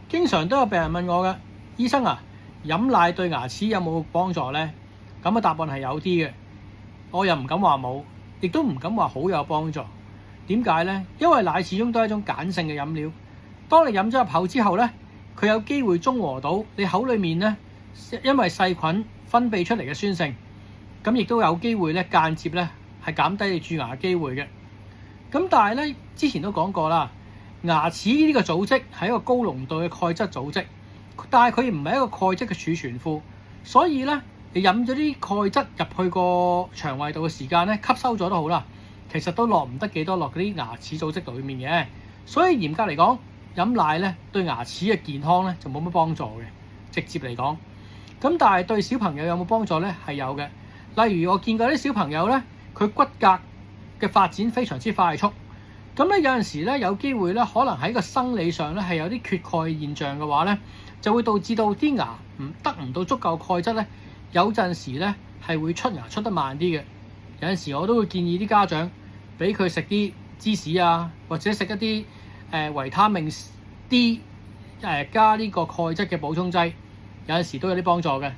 經常都有病人問我嘅，醫生啊，飲奶對牙齒有冇幫助呢？咁嘅答案係有啲嘅，我又唔敢話冇，亦都唔敢話好有幫助。點解呢？因為奶始終都係一種鹼性嘅飲料，當你飲咗入口之後呢，佢有機會中和到你口裡面呢，因為細菌分泌出嚟嘅酸性，咁亦都有機會咧間接咧係減低你蛀牙嘅機會嘅。咁但係咧之前都講過啦，牙齒呢個組織係一個高濃度嘅鈣質組織，但係佢唔係一個鈣質嘅儲存庫，所以咧你飲咗啲鈣質入去個腸胃度嘅時間咧吸收咗都好啦，其實都落唔得幾多落嗰啲牙齒組織裡面嘅。所以嚴格嚟講，飲奶咧對牙齒嘅健康咧就冇乜幫助嘅，直接嚟講。咁但係對小朋友有冇幫助咧？係有嘅。例如我見過啲小朋友咧，佢骨骼嘅發展非常之快速，咁咧有陣時咧有機會咧，可能喺個生理上咧係有啲缺鈣現象嘅話咧，就會導致到啲牙得唔到足夠鈣質咧，有陣時咧係會出牙出得慢啲嘅。有陣時我都會建議啲家長俾佢食啲芝士啊，或者食一啲維他命 D 加呢個鈣質嘅補充劑，有陣時都有啲幫助嘅。